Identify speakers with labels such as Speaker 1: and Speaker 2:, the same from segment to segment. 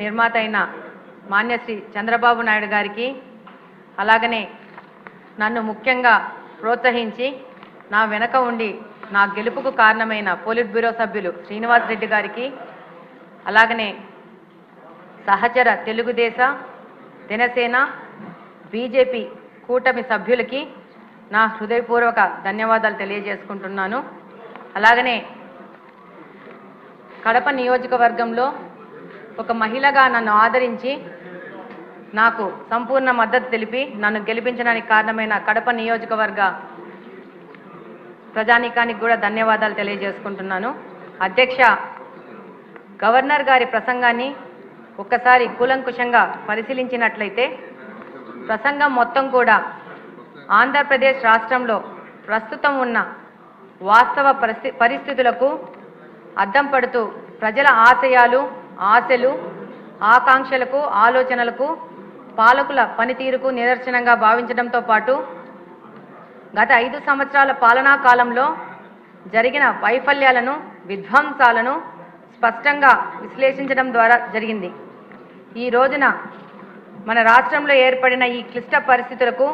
Speaker 1: నిర్మాత అయిన మాన్యశ్రీ చంద్రబాబు నాయుడు గారికి అలాగనే నన్ను ముఖ్యంగా ప్రోత్సహించి నా వెనక ఉండి నా గెలుపుకు కారణమైన పోలిట్ బ్యూరో సభ్యులు శ్రీనివాస్ రెడ్డి గారికి అలాగనే సహచర తెలుగుదేశ జనసేన బీజేపీ కూటమి సభ్యులకి నా హృదయపూర్వక ధన్యవాదాలు తెలియజేసుకుంటున్నాను. అలాగనే కడప నియోజకవర్గంలో ఒక మహిళగా నన్ను ఆదరించి నాకు సంపూర్ణ మద్దతు తెలిపి నన్ను గెలిపించడానికి కారణమైన కడప నియోజకవర్గ ప్రజానీకానికి కూడా ధన్యవాదాలు తెలియజేసుకుంటున్నాను. అధ్యక్ష, గవర్నర్ గారి ప్రసంగాన్ని ఒక్కసారి కూలంకుషంగా పరిశీలించినట్లయితే ప్రసంగం మొత్తం కూడా ఆంధ్రప్రదేశ్ రాష్ట్రంలో ప్రస్తుతం ఉన్న వాస్తవ పరిస్థితులకు అద్దం పడుతూ ప్రజల ఆశయాలు, ఆశలు, ఆకాంక్షలకు, ఆలోచనలకు, పాలకుల పనితీరుకు నిదర్శనంగా భావించడంతో పాటు గత 5 సంవత్సరాల పాలనా కాలంలో జరిగిన వైఫల్యాలను, విధ్వంసాలను స్పష్టంగా విశ్లేషించడం ద్వారా జరిగింది. ఈ రోజున మన రాష్ట్రంలో ఏర్పడిన ఈ క్లిష్ట పరిస్థితులకు,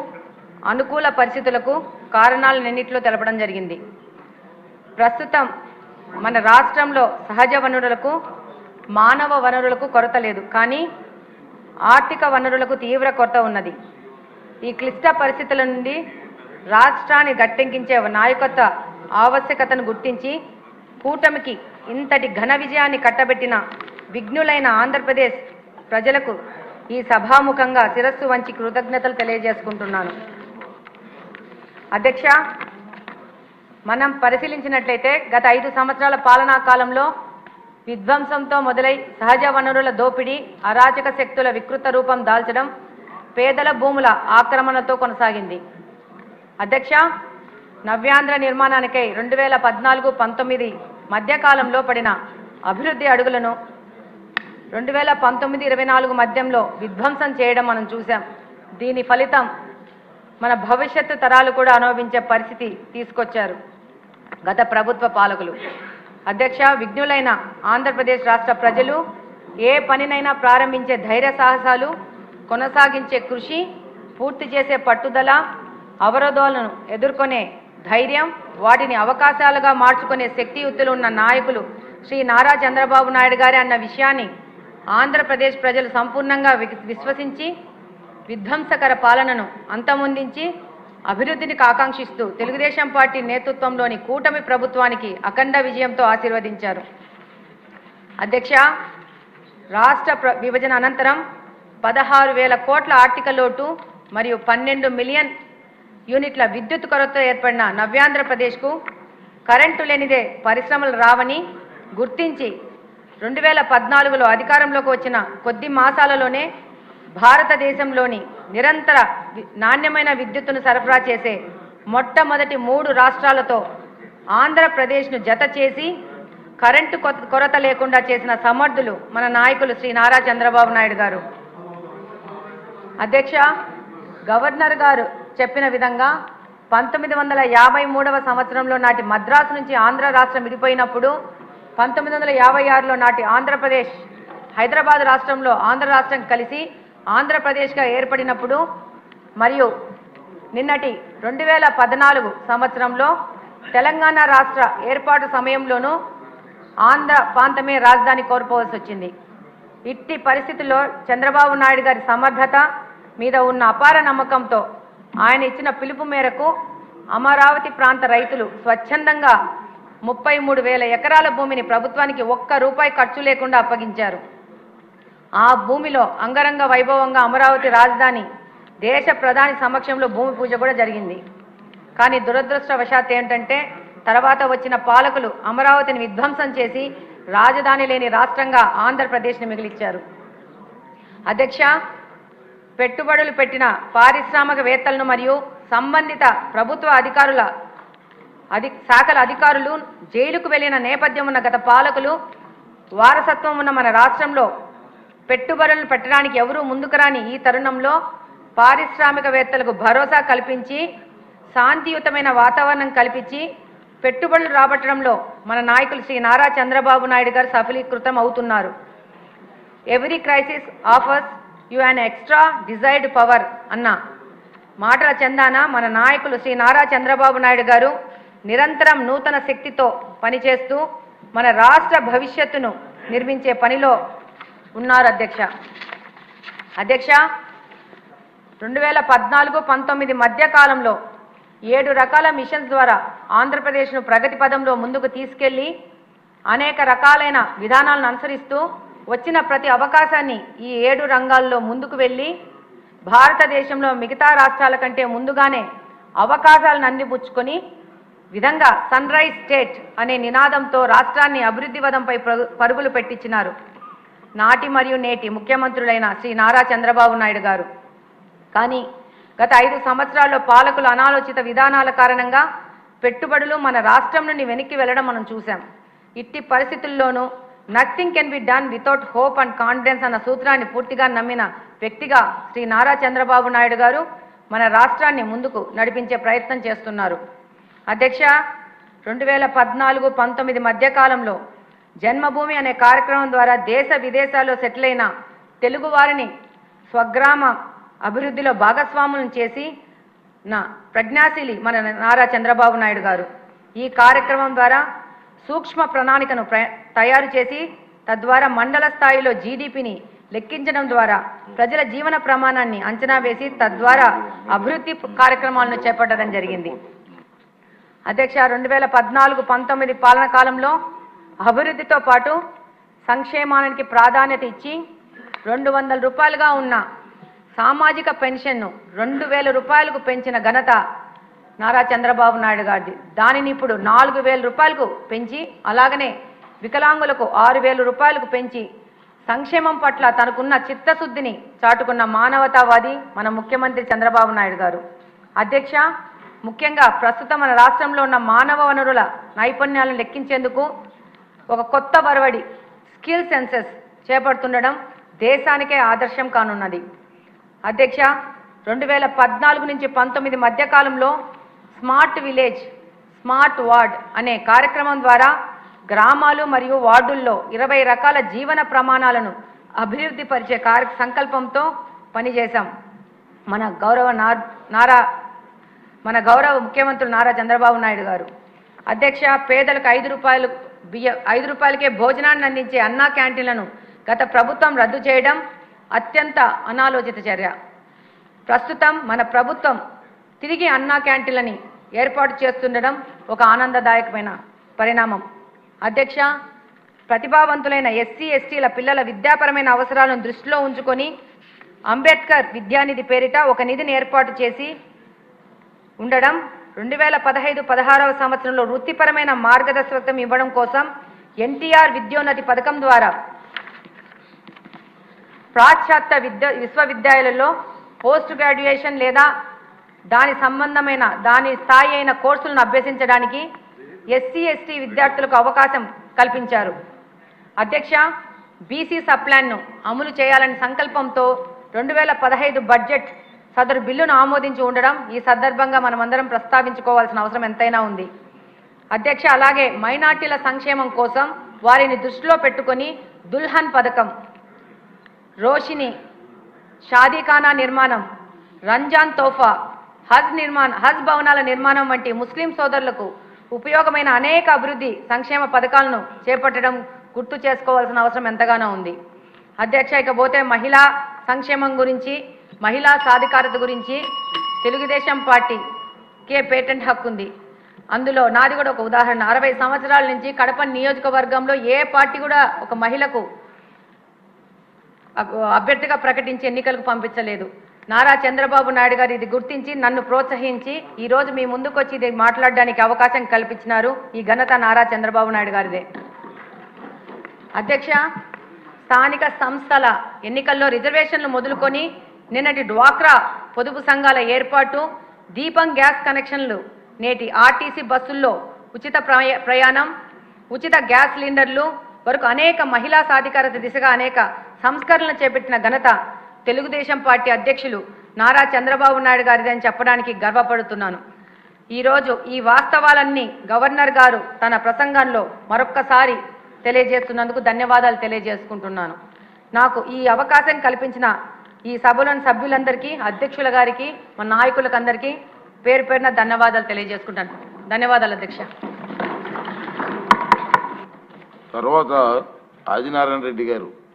Speaker 1: అనుకూల పరిస్థితులకు కారణాలన్నింటిలో తెలపడం జరిగింది. ప్రస్తుతం మన రాష్ట్రంలో సహజ వనరులకు, మానవ వనరులకు కొరత లేదు, కానీ ఆర్థిక వనరులకు తీవ్ర కొరత ఉన్నది. ఈ క్లిష్ట పరిస్థితుల నుండి రాష్ట్రాన్ని గట్టెక్కించే నాయకత్వ ఆవశ్యకతను గుర్తించి కూటమికి ఇంతటి ఘన విజయాన్ని కట్టబెట్టిన విఘ్నులైన ఆంధ్రప్రదేశ్ ప్రజలకు ఈ సభాముఖంగా శిరస్సు వంచి కృతజ్ఞతలు తెలియజేసుకుంటున్నాను. అధ్యక్ష, మనం పరిశీలించినట్లయితే గత 5 సంవత్సరాల పాలనా కాలంలో విధ్వంసంతో మొదలై సహజ వనరుల దోపిడీ, అరాచక శక్తుల వికృత రూపం దాల్చడం, పేదల భూముల ఆక్రమణతో కొనసాగింది. అధ్యక్ష, నవ్యాంధ్ర నిర్మాణానికై 2014-19 మధ్యకాలంలో పడిన అభివృద్ధి అడుగులను 2019-24 మధ్యంలో విధ్వంసం చేయడం మనం చూసాం. దీని ఫలితం మన భవిష్యత్తు తరాలు కూడా అనుభవించే పరిస్థితి తీసుకొచ్చారు గత ప్రభుత్వ పాలకులు. అధ్యక్ష, విఘ్నులైన ఆంధ్రప్రదేశ్ రాష్ట్ర ప్రజలు ఏ పనినైనా ప్రారంభించే ధైర్య సాహసాలు, కొనసాగించే కృషి, పూర్తి చేసే పట్టుదల, అవరోధాలను ఎదుర్కొనే ధైర్యం, వాటిని అవకాశాలుగా మార్చుకునే శక్తియుక్తులు ఉన్న నాయకులు శ్రీ నారా చంద్రబాబు నాయుడు గారి అన్న విషయాన్ని ఆంధ్రప్రదేశ్ ప్రజలు సంపూర్ణంగా విశ్వసించి విధ్వంసకర పాలనను అంతమొందించి అభివృద్ధిని ఆకాంక్షిస్తూ తెలుగుదేశం పార్టీ నేతృత్వంలోని కూటమి ప్రభుత్వానికి అఖండ విజయంతో ఆశీర్వదించారు. అధ్యక్ష, రాష్ట్ర విభజన అనంతరం 16,000 కోట్ల ఆర్థిక లోటు మరియు 12 మిలియన్ యూనిట్ల విద్యుత్ కొరత ఏర్పడిన నవ్యాంధ్రప్రదేశ్కు కరెంటు లేనిదే పరిశ్రమలు రావని గుర్తించి 2014లో అధికారంలోకి వచ్చిన కొద్ది మాసాలలోనే భారతదేశంలోని నిరంతర నాణ్యమైన విద్యుత్తును సరఫరా చేసే మొట్టమొదటి 3 రాష్ట్రాలతో ఆంధ్రప్రదేశ్ను జత చేసి కరెంటు కొరత లేకుండా చేసిన సమర్థులు మన నాయకులు శ్రీ నారా చంద్రబాబు నాయుడు గారు. అధ్యక్ష, గవర్నర్ గారు చెప్పిన విధంగా 1953వ సంవత్సరంలో నాటి మద్రాసు నుంచి ఆంధ్ర రాష్ట్రం విడిపోయినప్పుడు 1956లో నాటి ఆంధ్రప్రదేశ్ హైదరాబాద్ రాష్ట్రంలో ఆంధ్ర రాష్ట్రం కలిసి ఆంధ్రప్రదేశ్గా ఏర్పడినప్పుడు మరియు నిన్నటి 2014 సంవత్సరంలో తెలంగాణ రాష్ట్ర ఏర్పాటు సమయంలోనూ ఆంధ్ర ప్రాంతమే రాజధాని కోల్పోవలసి వచ్చింది. ఇట్టి పరిస్థితుల్లో చంద్రబాబు నాయుడు గారి సమర్థత మీద ఉన్న అపార నమ్మకంతో ఆయన ఇచ్చిన పిలుపు మేరకు అమరావతి ప్రాంత రైతులు స్వచ్ఛందంగా 33,000 ఎకరాల భూమిని ప్రభుత్వానికి ₹1 ఖర్చు లేకుండా అప్పగించారు. ఆ భూమిలో అంగరంగ వైభవంగా అమరావతి రాజధాని దేశ ప్రధాని సమక్షంలో భూమి పూజ కూడా జరిగింది. కానీ దురదృష్టవశాత్తు ఏంటంటే తర్వాత వచ్చిన పాలకులు అమరావతిని విధ్వంసం చేసి రాజధాని లేని రాష్ట్రంగా ఆంధ్రప్రదేశ్ని మిగిలిచ్చారు. అధ్యక్ష, పెట్టుబడులు పెట్టిన పారిశ్రామికవేత్తలను మరియు సంబంధిత ప్రభుత్వ శాఖల అధికారులు జైలుకు వెళ్లిన నేపథ్యం ఉన్న గత పాలకులు వారసత్వం ఉన్న మన రాష్ట్రంలో పెట్టుబడులను పెట్టడానికి ఎవరూ ముందుకు రాని ఈ తరుణంలో పారిశ్రామికవేత్తలకు భరోసా కల్పించి శాంతియుతమైన వాతావరణం కల్పించి పెట్టుబడులు రాబట్టడంలో మన నాయకులు శ్రీ నారా చంద్రబాబు నాయుడు గారు సఫలీకృతం అవుతున్నారు. Every crisis offers you an extra desired power అన్న మాటల చందాన మన నాయకులు శ్రీ నారా చంద్రబాబు నాయుడు గారు నిరంతరం నూతన శక్తితో పనిచేస్తూ మన రాష్ట్ర భవిష్యత్తును నిర్మించే పనిలో ఉన్నారు అధ్యక్ష 2014-19 మధ్య కాలంలో 7 రకాల మిషన్స్ ద్వారా ఆంధ్రప్రదేశ్ను ప్రగతి పదంలో ముందుకు తీసుకెళ్లి అనేక రకాలైన విధానాలను అనుసరిస్తూ వచ్చిన ప్రతి అవకాశాన్ని ఈ 7 రంగాల్లో ముందుకు వెళ్ళి భారతదేశంలో మిగతా రాష్ట్రాల కంటే ముందుగానే అవకాశాలను అందిపుచ్చుకొని విధంగా సన్ రైజ్ స్టేట్ అనే నినాదంతో రాష్ట్రాన్ని అభివృద్ధి పదంపై పరుగులు పెట్టించినారు నాటి మరియు నేటి ముఖ్యమంత్రులైన శ్రీ నారా చంద్రబాబు నాయుడు గారు. కానీ గత 5 సంవత్సరాల్లో పాలకుల అనాలోచిత విధానాల కారణంగా పెట్టుబడులు మన రాష్ట్రం నుండి వెనక్కి వెళ్ళడం మనం చూసాం. ఇట్టి పరిస్థితుల్లోనూ nothing can be done without hope and confidence అన్న సూత్రాన్ని పూర్తిగా నమ్మిన వ్యక్తిగా శ్రీ నారా చంద్రబాబు నాయుడు గారు మన రాష్ట్రాన్ని ముందుకు నడిపించే ప్రయత్నం చేస్తున్నారు. అధ్యక్ష 2014-19 మధ్యకాలంలో జన్మభూమి అనే కార్యక్రమం ద్వారా దేశ విదేశాల్లో సెటిల్ అయిన తెలుగు వారిని స్వగ్రామ అభివృద్ధిలో భాగస్వాములను చేసి నా ప్రజ్ఞాశీలి మన నారా చంద్రబాబు నాయుడు గారు ఈ కార్యక్రమం ద్వారా సూక్ష్మ ప్రణాళికను తయారు చేసి తద్వారా మండల స్థాయిలో జీడీపీని లెక్కించడం ద్వారా ప్రజల జీవన ప్రమాణాన్ని అంచనా వేసి తద్వారా అభివృద్ధి కార్యక్రమాలను చేపట్టడం జరిగింది. అధ్యక్ష 2014-19 పాలన కాలంలో అభివృద్ధితో పాటు సంక్షేమానికి ప్రాధాన్యత ఇచ్చి 200 రూపాయలుగా ఉన్న సామాజిక పెన్షన్ను 2000 రూపాయలకు పెంచిన ఘనత నారా చంద్రబాబు నాయుడు గారిది. దానిని ఇప్పుడు 4000 రూపాయలకు పెంచి అలాగనే వికలాంగులకు 6000 రూపాయలకు పెంచి సంక్షేమం పట్ల తనకున్న చిత్తశుద్ధిని చాటుకున్న మానవతావాది మన ముఖ్యమంత్రి చంద్రబాబు నాయుడు గారు. అధ్యక్ష ముఖ్యంగా ప్రస్తుతం మన రాష్ట్రంలో ఉన్న మానవ వనరుల నైపుణ్యాలను లెక్కించేందుకు ఒక కొత్త వరవడి స్కిల్ సెన్సెస్ చేపడుతుండడం దేశానికే ఆదర్శం కానున్నది. అధ్యక్ష 2014-19 మధ్యకాలంలో స్మార్ట్ విలేజ్ స్మార్ట్ వార్డ్ అనే కార్యక్రమం ద్వారా గ్రామాలు మరియు వార్డుల్లో 20 రకాల జీవన ప్రమాణాలను అభివృద్ధి పరిచే సంకల్పంతో పనిచేశాం. మన గౌరవ ముఖ్యమంత్రి నారా చంద్రబాబు నాయుడు గారు. అధ్యక్ష పేదలకు 5 రూపాయలకే భోజనాన్ని అందించే అన్నా క్యాంటీన్లను గత ప్రభుత్వం రద్దు చేయడం అత్యంత అనాలోచిత చర్య. ప్రస్తుతం మన ప్రభుత్వం తిరిగి అన్నా క్యాంటీన్లని ఏర్పాటు చేస్తుండడం ఒక ఆనందదాయకమైన పరిణామం. అధ్యక్ష ప్రతిభావంతులైన ఎస్సీ ఎస్టీల పిల్లల విద్యాపరమైన అవసరాలను దృష్టిలో ఉంచుకొని అంబేద్కర్ విద్యానిధి పేరిట ఒక నిధిని ఏర్పాటు చేసి ఉండడం 2015-16వ సంవత్సరంలో వృత్తిపరమైన మార్గదర్శకత్వం ఇవ్వడం కోసం ఎన్టీఆర్ విద్యోన్నతి పథకం ద్వారా పాశ్చాత్య విశ్వవిద్యాలయాలలో పోస్ట్ గ్రాడ్యుయేషన్ లేదా దాని స్థాయి అయిన కోర్సులను అభ్యసించడానికి ఎస్సీ ఎస్టీ విద్యార్థులకు అవకాశం కల్పించారు. అధ్యక్ష బీసీ సప్లాన్ను అమలు చేయాలని సంకల్పంతో 2015 బడ్జెట్ సదరు బిల్లును ఆమోదించి ఉండడం ఈ సందర్భంగా మనమందరం ప్రస్తావించుకోవాల్సిన అవసరం ఎంతైనా ఉంది. అధ్యక్ష అలాగే మైనార్టీల సంక్షేమం కోసం వారిని దృష్టిలో పెట్టుకొని దుల్హన్ పథకం, రోషిని, షాదీఖానా నిర్మాణం, రంజాన్ తోఫా, హజ్ భవనాల నిర్మాణం వంటి ముస్లిం సోదరులకు ఉపయోగమైన అనేక అభివృద్ధి సంక్షేమ పథకాలను చేపట్టడం గుర్తు చేసుకోవాల్సిన అవసరం ఎంతగానో ఉంది. అధ్యక్ష ఇకపోతే మహిళా సంక్షేమం గురించి, మహిళా సాధికారత గురించి తెలుగుదేశం పార్టీకే పేటెంట్ హక్కు ఉంది. అందులో నాది కూడా ఒక ఉదాహరణ. 60 సంవత్సరాల నుంచి కడప నియోజకవర్గంలో ఏ పార్టీ కూడా ఒక మహిళకు అభ్యర్థిగా ప్రకటించి ఎన్నికలకు పంపించలేదు. నారా చంద్రబాబు నాయుడు గారు ఇది గుర్తించి నన్ను ప్రోత్సహించి ఈరోజు మీ ముందుకు వచ్చి ఇది మాట్లాడడానికి అవకాశం కల్పించినారు. ఈ ఘనత నారా చంద్రబాబు నాయుడు గారిదే. అధ్యక్ష స్థానిక సంస్థల ఎన్నికల్లో రిజర్వేషన్లు మొదలుకొని నిన్నటి డ్వాక్రా పొదుపు సంఘాల ఏర్పాటు, దీపం గ్యాస్ కనెక్షన్లు, నేటి ఆర్టీసీ బస్సుల్లో ఉచిత ప్రయాణం, ఉచిత గ్యాస్ సిలిండర్లు వరకు అనేక మహిళా సాధికారత దిశగా అనేక సంస్కరణలు చేపట్టిన ఘనత తెలుగుదేశం పార్టీ అధ్యక్షులు నారా చంద్రబాబు నాయుడు గారిదని చెప్పడానికి గర్వపడుతున్నాను. ఈరోజు ఈ వాస్తవాలన్నీ గవర్నర్ గారు తన ప్రసంగంలో మరొక్కసారి తెలియజేస్తున్నందుకు ధన్యవాదాలు తెలియజేసుకుంటున్నాను. నాకు ఈ అవకాశం కల్పించిన ఈ సభలోని సభ్యులందరికీ, అధ్యక్షుల గారికి, మన నాయకులకు అందరికీ పేరు పేరున ధన్యవాదాలు తెలియజేసుకుంటాను. ధన్యవాదాలు అధ్యక్ష.
Speaker 2: తర్వాత ఆదినారాయణ రెడ్డి గారు.